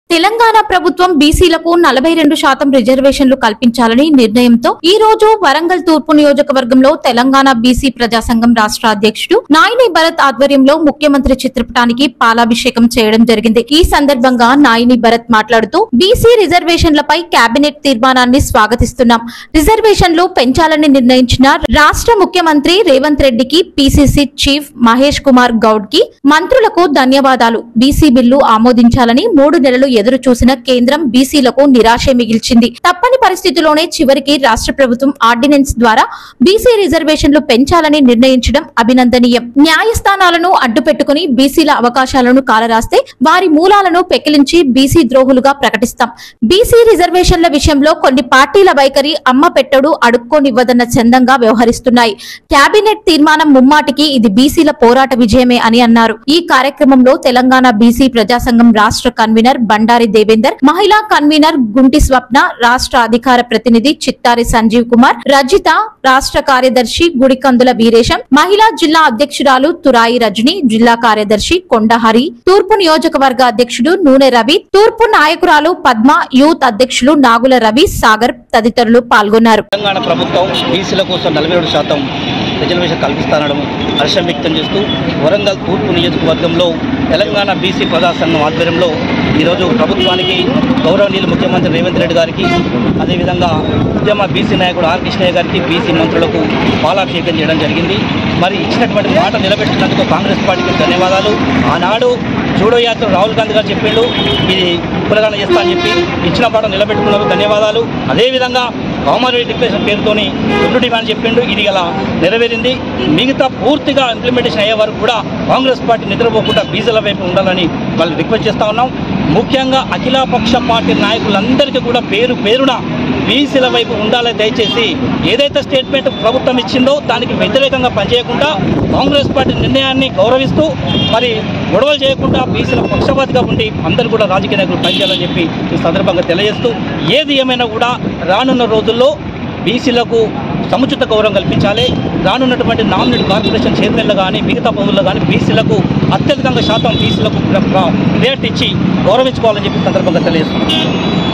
తెలంగాణ ప్రభుత్వం బీసీలకు 42% రిజర్వేషన్లు కల్పించాలని నిర్ణయంతో ఈ రోజు వరంగల్ తూర్పు నియోజకవర్గంలో తెలంగాణ బీసీ ప్రజా సంఘం రాష్ట్ర అధ్యక్షుడు నాయిని భరత్ ఆధ్వర్యంలో ముఖ్యమంత్రి చిత్రపటానికి పాలాభిషేకం చేయడం జరిగింది। ఈ సందర్భంగా నాయిని భరత్ మాట్లాడుతూ బీసీ రిజర్వేషన్లపై కేబినెట్ తీర్మానాన్ని స్వాగతిస్తున్నాం। రిజర్వేషన్లు పెంచాలని నిర్ణయించిన రాష్ట్ర ముఖ్యమంత్రి రేవంత్ రెడ్డికి, పీసీసీ చీఫ్ మహేష్ కుమార్ గౌడ్ కి, మంత్రులకు ధన్యవాదాలు। బీసీ బిల్లు ఆమోదించాలని 3 నెలలు ఎదురు చూసిన కేంద్రం బీసీలకు నిరాశే మిగిల్చింది। తప్పని పరిస్థితిలోనే చివరికి రాష్ట్ర ప్రభుత్వం ఆర్డినెన్స్ ద్వారా బీసీ రిజర్వేషన్లు పెంచాలని నిర్ణయించడం అభినందనీయం। న్యాయస్థానాలను అడ్డుపెట్టుకుని బీసీల అవకాశాలను కాలరాస్తే వారి మూలాలను పెకిలించి బీసీ ద్రోహులుగా ప్రకటిస్తాం। బీసీ రిజర్వేషన్ల విషయంలో కొన్ని పార్టీల వైఖరి అమ్మ పెట్టడు అడుక్కోనివ్వదన్న చందంగా వ్యవహరిస్తున్నాయి। కేబినెట్ తీర్మానం ముమ్మాటికి ఇది బీసీల పోరాట విజయమే అని అన్నారు। ఈ కార్యక్రమంలో తెలంగాణ బీసీ ప్రజా సంఘం రాష్ట్ర కన్వీనర్ బండారి దేవేందర్, మహిళా కన్వీనర్ గుంటి స్వప్న, రాష్ట్ర అధికార ప్రతినిధి చిత్తారి సంజీవ్ కుమార్, రజిత, రాష్ట్ర కార్యదర్శి గుడికందుల వీరేశం, మహిళా జిల్లా అధ్యక్షురాలు తురాయి రజని, జిల్లా కార్యదర్శి కొండహరి, తూర్పు నియోజకవర్గ అధ్యక్షుడు నూనె రవి, తూర్పు నాయకురాలు పద్మ, యూత్ అధ్యక్షులు నాగుల రవి, సాగర్ తదితరులు పాల్గొన్నారు। తెలంగాణ ప్రభుత్వం బీసీల కోసం 47% రిజర్వేషన్ కల్పిస్తానడం హర్షం వ్యక్తం చేస్తూ వరంగల్ తూర్పు నియోజకవర్గంలో తెలంగాణ బీసీ ప్రజా సంఘం ఆధ్వర్యంలో ఈరోజు ప్రభుత్వానికి గౌరవనీయులు ముఖ్యమంత్రి రేవంత్ రెడ్డి గారికి, అదేవిధంగా ఉద్యమ బీసీ నాయకుడు ఆర్ కృష్ణయ్య గారికి, బీసీ మంత్రులకు పాలాభిషేకం చేయడం జరిగింది। మరి ఇచ్చినటువంటి మాట నిలబెట్టినందుకు కాంగ్రెస్ పార్టీకి ధన్యవాదాలు। ఆనాడు జూడో యాత్ర రాహుల్ గాంధీ గారు చెప్పిండు, ఇది కులగణన చేస్తా అని చెప్పి ఇచ్చిన మాట నిలబెట్టుకున్నారు, ధన్యవాదాలు। అదేవిధంగా కామన్ డిక్లరేషన్ పేరుతోని 2 డిమాండ్ చెప్పిండు, ఇది ఇలా నెరవేరింది। మిగతా పూర్తిగా ఇంప్లిమెంటేషన్ అయ్యే వరకు కూడా కాంగ్రెస్ పార్టీ నిద్రపోకుండా బీసీల వైపు ఉండాలని వాళ్ళు రిక్వెస్ట్ చేస్తూ ఉన్నాం। ముఖ్యంగా అఖిలపక్ష పార్టీ నాయకులందరికీ కూడా పేరు పేరున బీసీల వైపు ఉండాలని దయచేసి ఏదైతే స్టేట్మెంట్ ప్రభుత్వం ఇచ్చిందో దానికి వ్యతిరేకంగా పనిచేయకుండా కాంగ్రెస్ పార్టీ నిర్ణయాన్ని గౌరవిస్తూ మరి గొడవలు చేయకుండా బీసీల పక్షపాతిగా ఉండి అందరూ కూడా రాజకీయ నాయకులు పనిచేయాలని చెప్పి ఈ సందర్భంగా తెలియజేస్తూ, ఏది ఏమైనా కూడా రానున్న రోజుల్లో బీసీలకు సముచిత గౌరవం కల్పించాలి। రానున్నటువంటి నామినేట్ కార్పొరేషన్ చైర్మన్లు కానీ మిగతా పదవుల్లో కానీ బీసీలకు అత్యధికంగా శాతం బీసీలకు రేట్ ఇచ్చి గౌరవించుకోవాలని చెప్పి సందర్భంగా తెలియజేస్తున్నాం।